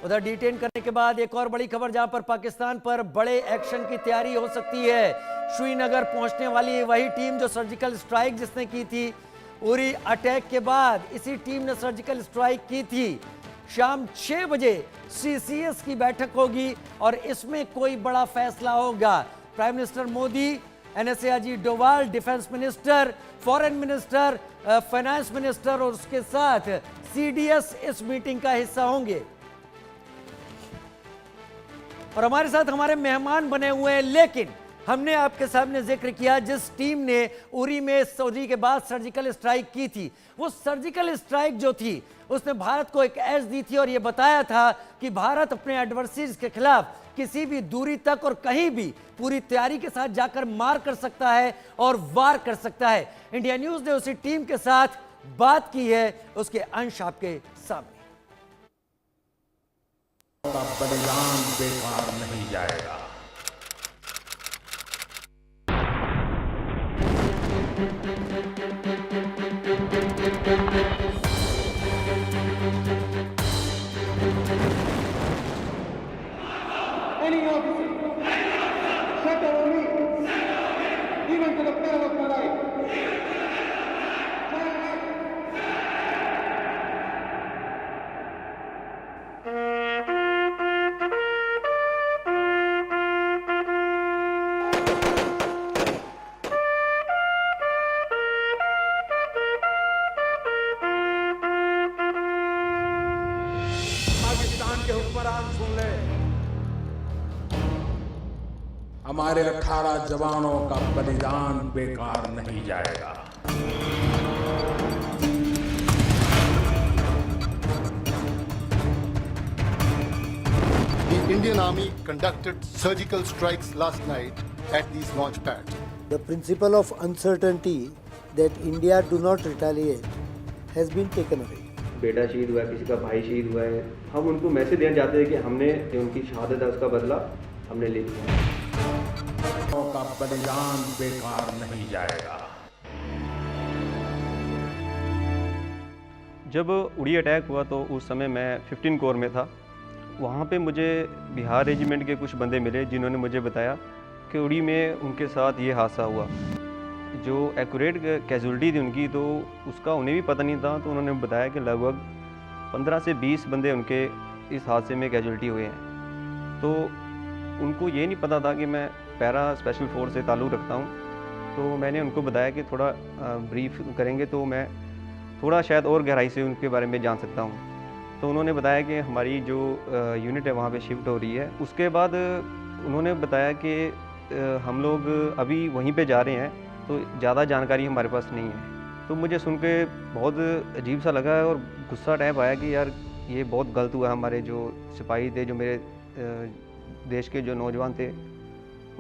उधर डिटेन करने के बाद एक और बड़ी खबर, जहां पर पाकिस्तान पर बड़े एक्शन की तैयारी हो सकती है। श्रीनगर पहुंचने वाली वही टीम जो सर्जिकल स्ट्राइक जिसने की थी उरी अटैक के बाद, इसी टीम ने सर्जिकल स्ट्राइक की थी। शाम 6 बजे सीसीएस की बैठक होगी और इसमें कोई बड़ा फैसला होगा। Prime minister Modi, NSA Ajit Doval, defence minister, foreign minister, finance minister और उसके साथ सीडीएस इस मीटिंग का हिस्सा होंगे। और हमारे साथ हमारे मेहमान बने हुए हैं, लेकिन हमने आपके सामने जिक्र किया जिस टीम ने उरी में सऊदी के बाद सर्जिकल स्ट्राइक की थी, वो सर्जिकल स्ट्राइक जो थी उसने भारत को एक एज दी थी और यह बताया था कि भारत अपने एडवर्सरीज के खिलाफ किसी भी दूरी तक और कहीं भी पूरी तैयारी के साथ जाकर मार कर सकता है और वार कर सकता है। इंडिया न्यूज ने उसी टीम के साथ बात की है, उसके अंश आपके सामने। का बलिदान बेकार नहीं जाएगा। Any officer, set our knee, even to the peril of my life. Pakistan के हुक्मरान सुन ले, हमारे 18 जवानों का बलिदान बेकार नहीं जाएगा। The Indian Army conducted surgical strikes last night at these launch pads. The principle of uncertainty that India do not retaliate has been taken away. बेटा शहीद हुआ है, किसी का भाई शहीद हुआ है, हम उनको मैसेज देना चाहते हैं कि हमने जो उनकी शहादत है उसका बदला हमने ले लिया। का बलिदान बेकार नहीं जाएगा। जब उड़ी अटैक हुआ तो उस समय मैं 15 कोर में था। वहाँ पे मुझे बिहार रेजिमेंट के कुछ बंदे मिले जिन्होंने मुझे बताया कि उड़ी में उनके साथ ये हादसा हुआ। जो एक्यूरेट कैजुअलिटी थी उनकी तो उसका उन्हें भी पता नहीं था, तो उन्होंने बताया कि लगभग 15 से 20 बंदे उनके इस हादसे में कैजुअलिटी हुए हैं। तो उनको ये नहीं पता था कि मैं पैरा स्पेशल फोर्स से ताल्लुक़ रखता हूँ। तो मैंने उनको बताया कि थोड़ा ब्रीफ करेंगे तो मैं थोड़ा शायद और गहराई से उनके बारे में जान सकता हूँ। तो उन्होंने बताया कि हमारी जो यूनिट है वहाँ पे शिफ्ट हो रही है। उसके बाद उन्होंने बताया कि हम लोग अभी वहीं पे जा रहे हैं, तो ज़्यादा जानकारी हमारे पास नहीं है। तो मुझे सुन के बहुत अजीब सा लगा और गुस्सा टाइप आया कि यार ये बहुत गलत हुआ। हमारे जो सिपाही थे, जो मेरे देश के जो नौजवान थे,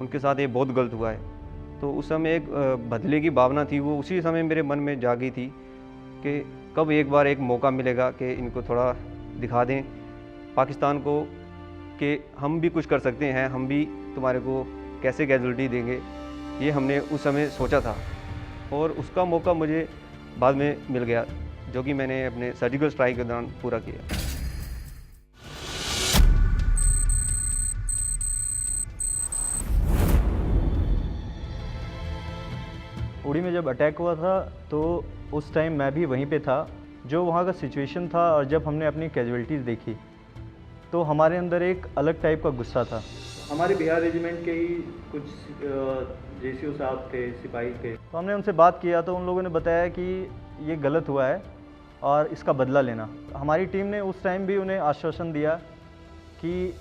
उनके साथ ये बहुत गलत हुआ है। तो उस समय एक बदले की भावना थी, वो उसी समय मेरे मन में जागी थी कि कब एक बार एक मौका मिलेगा कि इनको थोड़ा दिखा दें पाकिस्तान को कि हम भी कुछ कर सकते हैं, हम भी तुम्हारे को कैसे कैजुअलिटी देंगे। ये हमने उस समय सोचा था और उसका मौका मुझे बाद में मिल गया, जो कि मैंने अपने सर्जिकल स्ट्राइक के दौरान पूरा किया। उड़ी में जब अटैक हुआ था तो उस टाइम मैं भी वहीं पे था। जो वहाँ का सिचुएशन था और जब हमने अपनी कैजुअलिटीज़ देखी तो हमारे अंदर एक अलग टाइप का गुस्सा था। हमारे बिहार रेजिमेंट के ही कुछ जेसीओ साहब थे, सिपाही थे। तो हमने उनसे बात किया तो उन लोगों ने बताया कि ये गलत हुआ है और इसका बदला लेना। हमारी टीम ने उस टाइम भी उन्हें आश्वासन दिया कि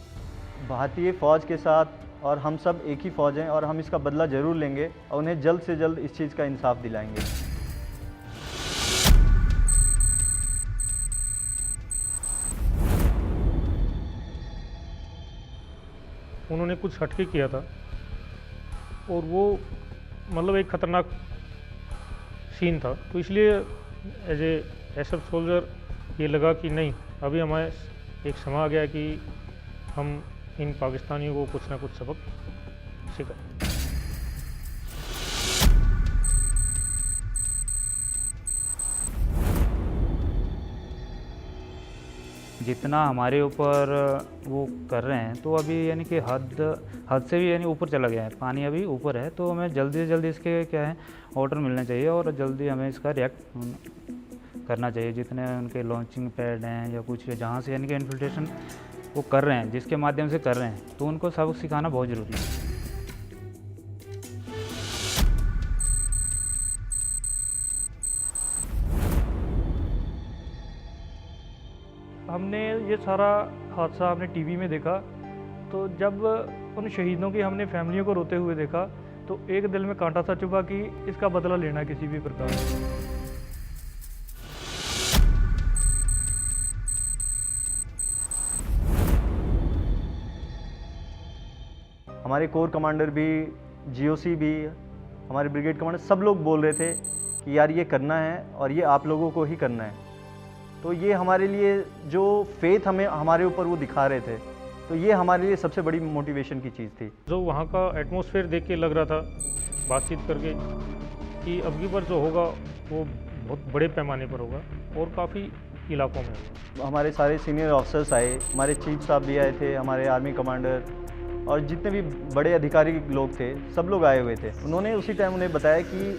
भारतीय फ़ौज के साथ और हम सब एक ही फ़ौज हैं और हम इसका बदला ज़रूर लेंगे और उन्हें जल्द से जल्द इस चीज़ का इंसाफ दिलाएंगे। उन्होंने कुछ हटके किया था और वो मतलब एक ख़तरनाक सीन था, तो इसलिए एज ए एसएफ सोल्जर ये लगा कि नहीं, अभी हमारे एक समय आ गया कि हम इन पाकिस्तानियों को कुछ ना कुछ सबक सिखाएं। जितना हमारे ऊपर वो कर रहे हैं तो अभी यानी कि हद से भी यानी ऊपर चला गया है, पानी अभी ऊपर है। तो हमें जल्दी से जल्दी इसके क्या है ऑर्डर मिलना चाहिए और जल्दी हमें इसका रिएक्ट करना चाहिए। जितने उनके लॉन्चिंग पैड हैं या कुछ जहाँ से यानी कि इन्फिल्ट्रेशन वो कर रहे हैं, जिसके माध्यम से कर रहे हैं, तो उनको सबक सिखाना बहुत ज़रूरी है। हमने ये सारा हादसा हमने टीवी में देखा, तो जब उन शहीदों की हमने फैमिलियों को रोते हुए देखा तो एक दिल में कांटा सा चुभा कि इसका बदला लेना किसी भी प्रकार। हमारे कोर कमांडर भी, जीओसी भी, हमारे ब्रिगेड कमांडर सब लोग बोल रहे थे कि यार ये करना है और ये आप लोगों को ही करना है। तो ये हमारे लिए जो फेथ हमें हमारे ऊपर वो दिखा रहे थे, तो ये हमारे लिए सबसे बड़ी मोटिवेशन की चीज़ थी। जो वहाँ का एटमॉस्फेयर देख के लग रहा था बातचीत करके कि अब की बार जो होगा वो बहुत बड़े पैमाने पर होगा और काफ़ी इलाकों में होगा। हमारे सारे सीनियर ऑफिसर्स आए, हमारे चीफ साहब भी आए थे, हमारे आर्मी कमांडर और जितने भी बड़े अधिकारी लोग थे सब लोग आए हुए थे। उन्होंने उसी टाइम उन्हें बताया कि